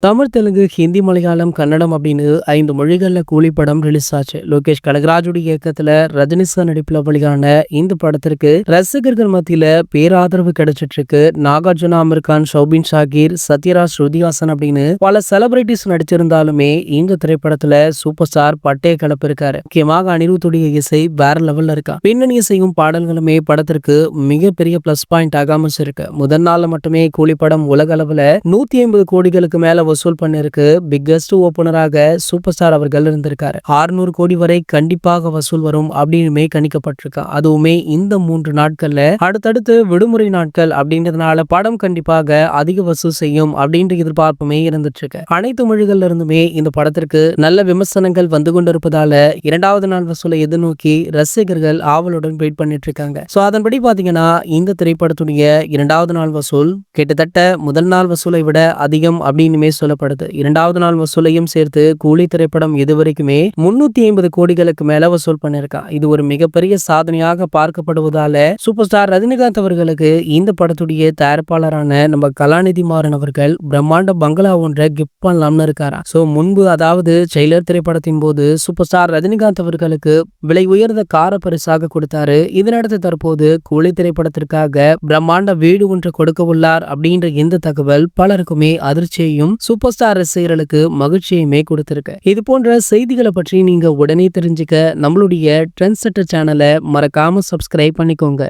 தமிழ், தெலுங்கு, ஹிந்தி, மலையாளம், கன்னடம் அப்படின்னு 5 மொழிகள்ல கூலி படம் ரிலீஸ் ஆச்சு. லோகேஷ் கனகராஜுடைய இயக்கத்துல ரஜினி சார் நடிப்புல வெளியான இந்த படத்திற்கு ரசிகர்கள் மத்தியில பேராதரவு கிடைச்சிட்டு இருக்கு. நாகார்ஜுனா, அமீர் கான், ஷோபின் ஷாகீர், சத்யராஜ், ஸ்ருதிஹாசன் அப்படின்னு பல செலிபிரிட்டிஸ் நடிச்சிருந்தாலுமே இந்த திரைப்படத்துல சூப்பர் ஸ்டார் பட்டைய கிளப்பிருக்காரு. முக்கியமாக அனிருத்துடைய இசை வேற லெவல்ல இருக்கா. பின்னணி இசையும் பாடல்களுமே படத்திற்கு மிகப்பெரிய பிளஸ் பாயிண்ட் ஆக அமைச்சிருக்கு. முதல் நாள்ல மட்டுமே கூலி படம் உலக அளவுல 150 கோடிகளுக்கு மேல வசூல் பண்ணிருக்கு. பிக்கஸ்ட் ஓபனராக சூப்பர் ஸ்டார் அவர்கள் இருந்திருக்காரு. 600 கோடி வரை கண்டிப்பாக வசூல் வரும் அப்படின்னு கணிக்கப்பட்டிருக்கு. அதுவுமே இந்த 3 நாட்கள்ல அடுத்தடுத்து விடுமுறை நாட்கள் அப்படின்றதுனால படம் கண்டிப்பாக அதிக வசூல் செய்யும் அப்படின்ற எதிர்பார்ப்புமே இருந்துட்டு இருக்கு. அனைத்து மொழிகள்ல இருந்துமே இந்த படத்திற்கு நல்ல விமர்சனங்கள் வந்து கொண்டிருப்பதால 2வது நாள் வசூலை எதிர்நோக்கி ரசிகர்கள் ஆவலுடன் வெயிட் பண்ணிட்டு இருக்காங்க. சோ அதன்படி பாத்தீங்கன்னா இந்த திரைப்படத்துடைய 2வது நாள் வசூல் கிட்டத்தட்ட முதல் நாள் வசூலை விட அதிகம் அப்படின்னு சொல்லப்படுது. 2வது நாள் வசூலையும் சேர்த்து கூலி திரைப்படம் இதுவரைக்குமே 350 கோடிகளுக்கு மேல வசூல் பண்ணிருக்கா. இது ஒரு மிகப்பெரிய சாதனையாக பார்க்கப்படுவதால சூப்பர் ஸ்டார் ரஜினிகாந்த் அவர்களுக்கு இந்த படத்துடைய தயாரிப்பாளரான நம்ம கலாநிதி மாறன் அவர்கள் பிரம்மாண்ட பங்களா ஒன்றை கிஃப்ட் பண்ணலாம்னு இருக்காரா. சோ முன்பு அதாவது ஜெயிலர் திரைப்படத்தின் போது சூப்பர் ஸ்டார் ரஜினிகாந்த் அவர்களுக்கு விலை உயர்ந்த கார பரிசாக கொடுத்தாரு. இதனடுத்து தற்போது கூலி திரைப்படத்திற்காக பிரம்மாண்ட வீடு ஒன்று கொடுக்க உள்ளார் அப்படின்ற இந்த தகவல் பலருக்குமே அதிர்ச்சியையும் சூப்பர் ஸ்டார் ரசிகர்களுக்கு மகிழ்ச்சியுமே கொடுத்திருக்கு. இது போன்ற செய்திகளை பற்றி நீங்க உடனே தெரிஞ்சுக்க நம்மளுடைய ட்ரெண்ட் செட்டர் சேனலை மறக்காம சப்ஸ்கிரைப் பண்ணிக்கோங்க.